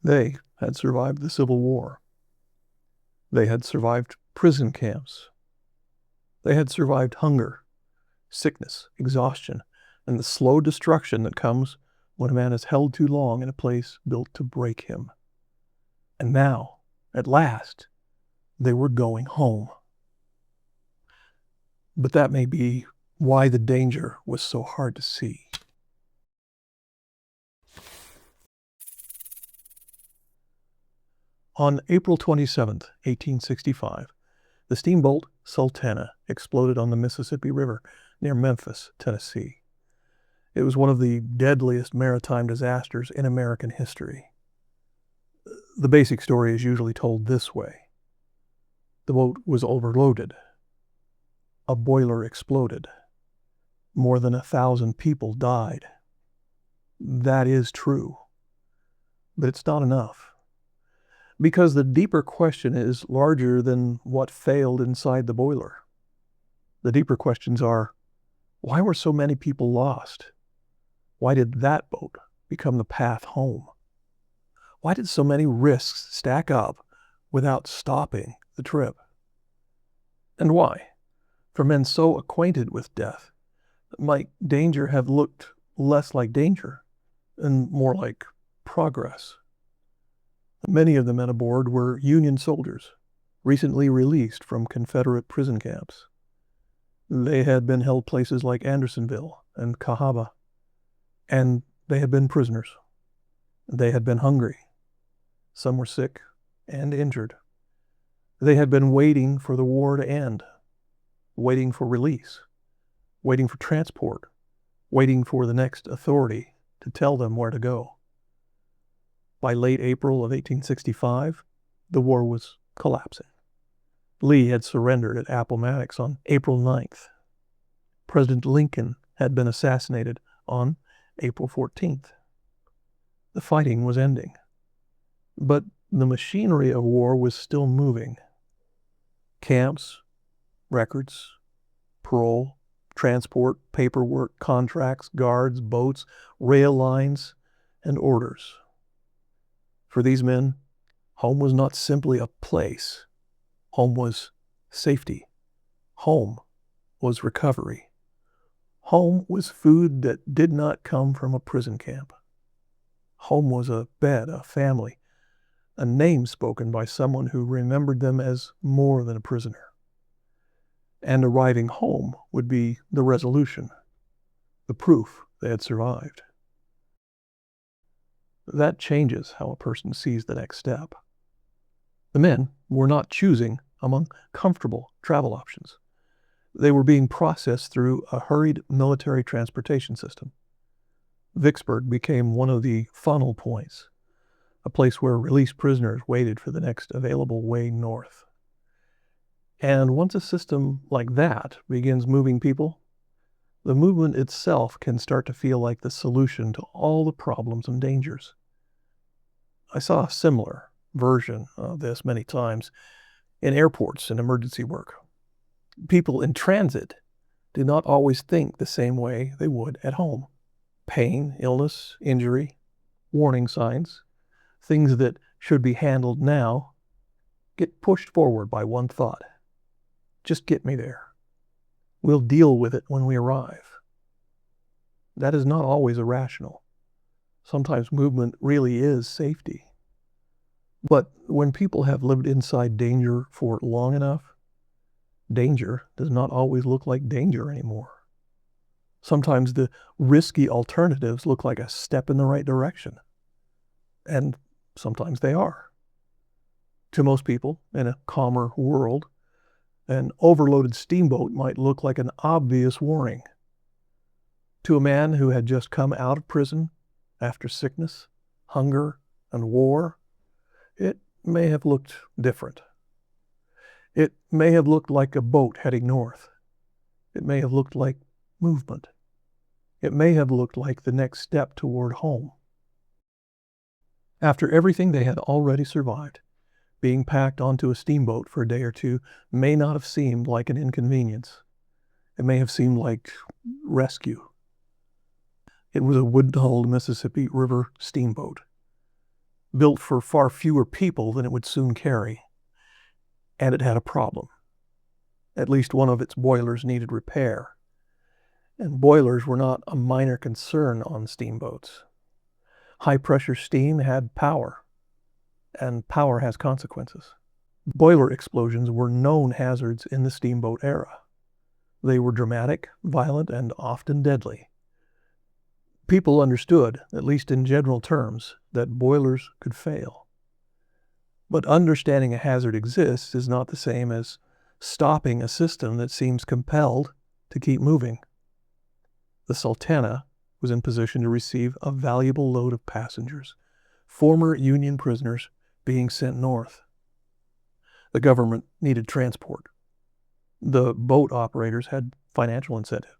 They had survived the Civil War. They had survived prison camps. They had survived hunger, sickness, exhaustion, and the slow destruction that comes when a man is held too long in a place built to break him. And now, at last, they were going home. But that may be why the danger was so hard to see. On April 27, 1865, the steamboat Sultana exploded on the Mississippi River near Memphis, Tennessee. It was one of the deadliest maritime disasters in American history. The basic story is usually told this way. The boat was overloaded. A boiler exploded. More than 1,000 people died. That is true. But it's not enough. Because the deeper question is larger than what failed inside the boiler. The deeper questions are, why were so many people lost? Why did that boat become the path home? Why did so many risks stack up without stopping the trip? And why, for men so acquainted with death, might danger have looked less like danger and more like progress? Many of the men aboard were Union soldiers, recently released from Confederate prison camps. They had been held places like Andersonville and Cahaba, and they had been prisoners. They had been hungry. Some were sick and injured. They had been waiting for the war to end, waiting for release, waiting for transport, waiting for the next authority to tell them where to go. By late April of 1865, the war was collapsing. Lee had surrendered at Appomattox on April 9th. President Lincoln had been assassinated on April 14th. The fighting was ending. But the machinery of war was still moving. Camps, records, parole, transport, paperwork, contracts, guards, boats, rail lines, and orders. For these men, home was not simply a place. Home was safety. Home was recovery. Home was food that did not come from a prison camp. Home was a bed, a family, a name spoken by someone who remembered them as more than a prisoner. And arriving home would be the resolution, the proof they had survived. That changes how a person sees the next step. The men were not choosing among comfortable travel options. They were being processed through a hurried military transportation system. Vicksburg became one of the funnel points, a place where released prisoners waited for the next available way north. And once a system like that begins moving people, the movement itself can start to feel like the solution to all the problems and dangers. I saw a similar version of this many times in airports and emergency work. People in transit do not always think the same way they would at home. Pain, illness, injury, warning signs, things that should be handled now, get pushed forward by one thought. Just get me there. We'll deal with it when we arrive. That is not always irrational. Sometimes movement really is safety. But when people have lived inside danger for long enough, danger does not always look like danger anymore. Sometimes the risky alternatives look like a step in the right direction. And sometimes they are. To most people, in a calmer world, an overloaded steamboat might look like an obvious warning. To a man who had just come out of prison after sickness, hunger, and war, it may have looked different. It may have looked like a boat heading north. It may have looked like movement. It may have looked like the next step toward home. After everything they had already survived, being packed onto a steamboat for a day or two may not have seemed like an inconvenience. It may have seemed like rescue. It was a wood-hulled Mississippi River steamboat. built for far fewer people than it would soon carry, and it had a problem. At least one of its boilers needed repair, and boilers were not a minor concern on steamboats. High-pressure steam had power, and power has consequences. Boiler explosions were known hazards in the steamboat era. They were dramatic, violent, and often deadly. People understood, at least in general terms, that boilers could fail. But understanding a hazard exists is not the same as stopping a system that seems compelled to keep moving. The Sultana was in position to receive a valuable load of passengers, former Union prisoners being sent north. The government needed transport. The boat operators had financial incentive.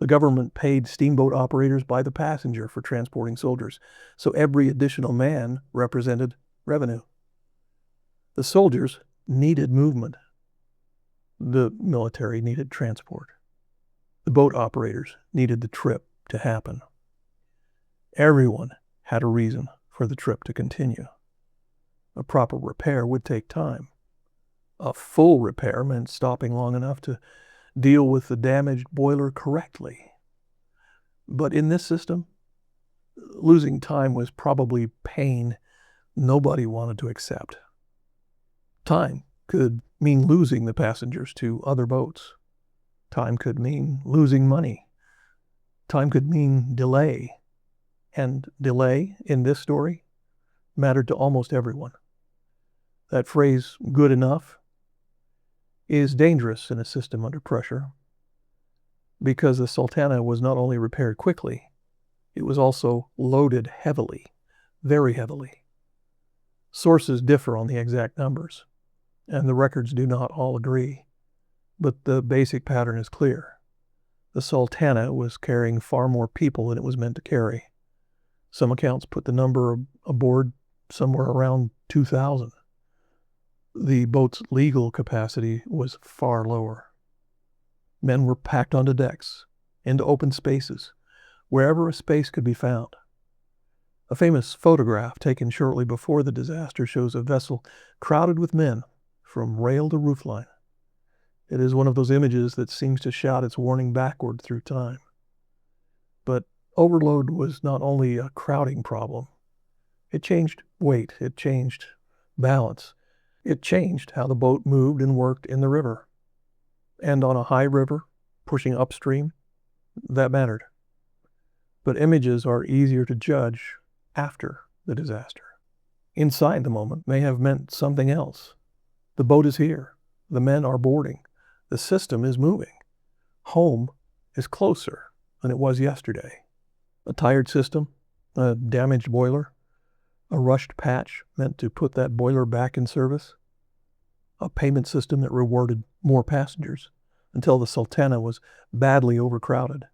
The government paid steamboat operators by the passenger for transporting soldiers, so every additional man represented revenue. The soldiers needed movement. The military needed transport. The boat operators needed the trip to happen. Everyone had a reason for the trip to continue. A proper repair would take time. A full repair meant stopping long enough to deal with the damaged boiler correctly. But in this system, losing time was probably pain nobody wanted to accept. Time could mean losing the passengers to other boats. Time could mean losing money. Time could mean delay. And delay, in this story, mattered to almost everyone. That phrase, good enough, is dangerous in a system under pressure, because the Sultana was not only repaired quickly, it was also loaded heavily, very heavily. Sources differ on the exact numbers, and the records do not all agree, but the basic pattern is clear. The Sultana was carrying far more people than it was meant to carry. Some accounts put the number aboard somewhere around 2,000. The boat's legal capacity was far lower. Men were packed onto decks, into open spaces, wherever a space could be found. A famous photograph taken shortly before the disaster shows a vessel crowded with men from rail to roofline. It is one of those images that seems to shout its warning backward through time. But overload was not only a crowding problem. It changed weight, it changed balance. It changed how the boat moved and worked in the river. And on a high river, pushing upstream, that mattered. But images are easier to judge after the disaster. Inside the moment may have meant something else. The boat is here. The men are boarding. The system is moving. Home is closer than it was yesterday. A tired system, a damaged boiler, a rushed patch meant to put that boiler back in service, a payment system that rewarded more passengers until the Sultana was badly overcrowded,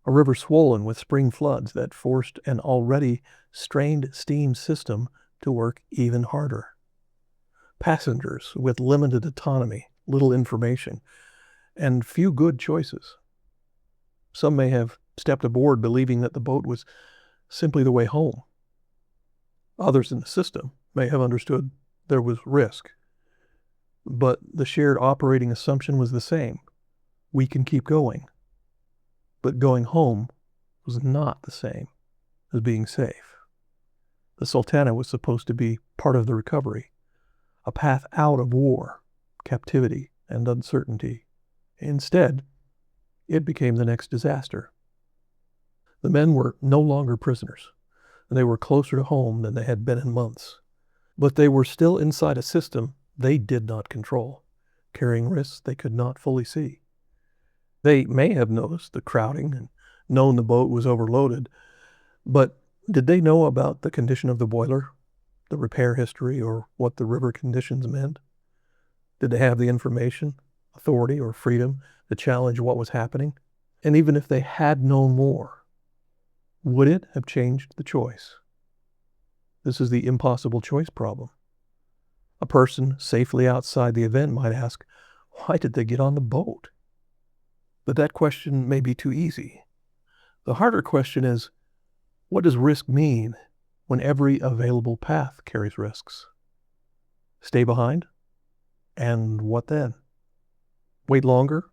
a river swollen with spring floods that forced an already strained steam system to work even harder, passengers with limited autonomy, little information, and few good choices. Some may have stepped aboard believing that the boat was simply the way home. Others in the system may have understood there was risk, but the shared operating assumption was the same. We can keep going. But going home was not the same as being safe. The Sultana was supposed to be part of the recovery, a path out of war, captivity, and uncertainty. Instead, it became the next disaster. The men were no longer prisoners, and they were closer to home than they had been in months. But they were still inside a system they did not control, carrying risks they could not fully see. They may have noticed the crowding and known the boat was overloaded, but did they know about the condition of the boiler, the repair history, or what the river conditions meant? Did they have the information, authority, or freedom to challenge what was happening? And even if they had known more, would it have changed the choice? This is the impossible choice problem. A person safely outside the event might ask, why did they get on the boat? But that question may be too easy. The harder question is, what does risk mean when every available path carries risks? Stay behind? And what then? Wait longer?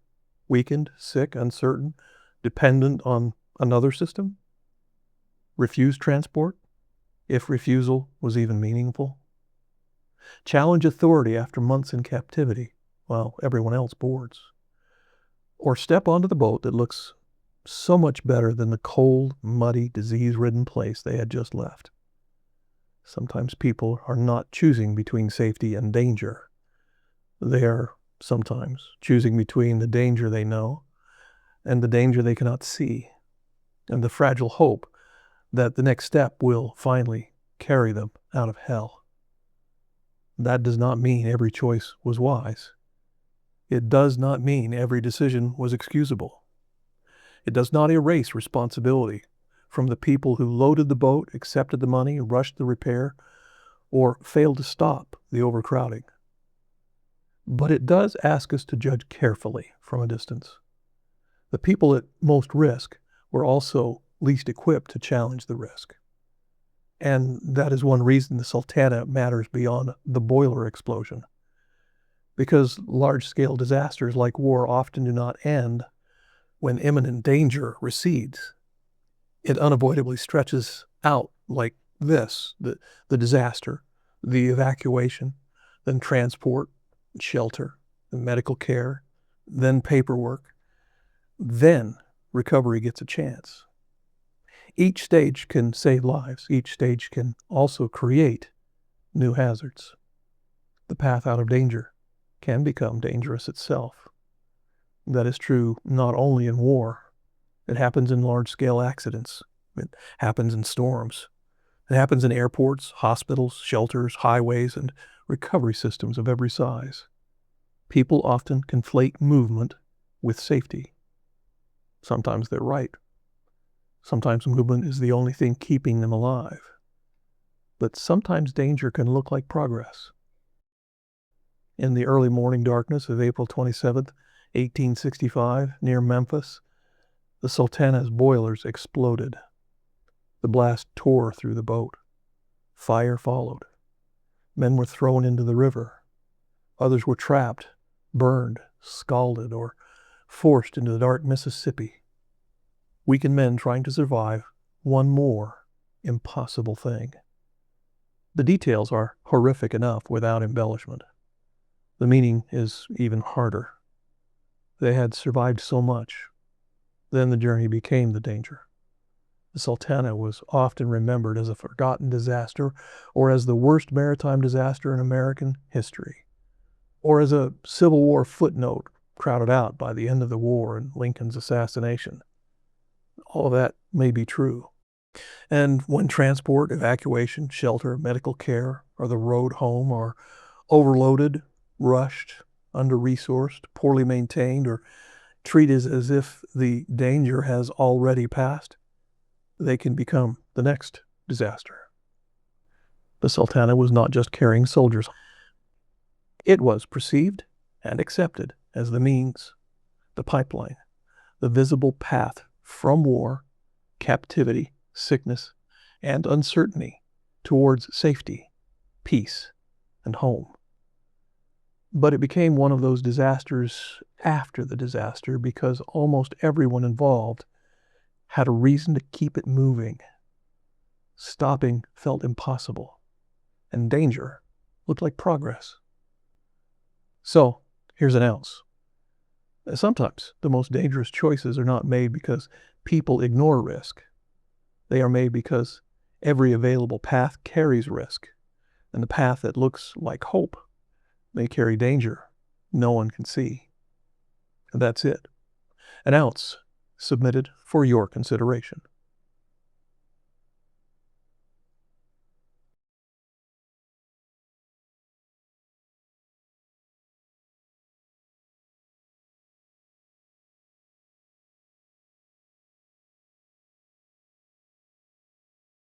Weakened, sick, uncertain, dependent on another system? Refuse transport, if refusal was even meaningful? Challenge authority after months in captivity while everyone else boards? Or step onto the boat that looks so much better than the cold, muddy, disease-ridden place they had just left? Sometimes people are not choosing between safety and danger. They are sometimes choosing between the danger they know and the danger they cannot see, and the fragile hope that the next step will finally carry them out of hell. That does not mean every choice was wise. It does not mean every decision was excusable. It does not erase responsibility from the people who loaded the boat, accepted the money, rushed the repair, or failed to stop the overcrowding. But it does ask us to judge carefully from a distance. The people at most risk were also least equipped to challenge the risk. And that is one reason the Sultana matters beyond the boiler explosion. Because large-scale disasters like war often do not end when imminent danger recedes. It unavoidably stretches out like this, the disaster, the evacuation, then transport, shelter, then medical care, then paperwork, then recovery gets a chance. Each stage can save lives. Each stage can also create new hazards. The path out of danger can become dangerous itself. That is true not only in war. It happens in large-scale accidents. It happens in storms. It happens in airports, hospitals, shelters, highways, and recovery systems of every size. People often conflate movement with safety. Sometimes they're right. Sometimes movement is the only thing keeping them alive. But sometimes danger can look like progress. In the early morning darkness of April 27th, 1865, near Memphis, the Sultana's boilers exploded. The blast tore through the boat. Fire followed. Men were thrown into the river. Others were trapped, burned, scalded, or forced into the dark Mississippi. Weakened men trying to survive one more impossible thing. The details are horrific enough without embellishment. The meaning is even harder. They had survived so much. Then the journey became the danger. The Sultana was often remembered as a forgotten disaster, or as the worst maritime disaster in American history, or as a Civil War footnote crowded out by the end of the war and Lincoln's assassination. All of that may be true. And when transport, evacuation, shelter, medical care, or the road home are overloaded, rushed, under-resourced, poorly maintained, or treated as if the danger has already passed, they can become the next disaster. The Sultana was not just carrying soldiers. It was perceived and accepted as the means, the pipeline, the visible path from war, captivity, sickness, and uncertainty towards safety, peace, and home. But it became one of those disasters after the disaster because almost everyone involved had a reason to keep it moving. Stopping felt impossible, and danger looked like progress. So, here's an else. Sometimes the most dangerous choices are not made because people ignore risk. They are made because every available path carries risk, and the path that looks like hope may carry danger no one can see. And that's it. An ounce submitted for your consideration.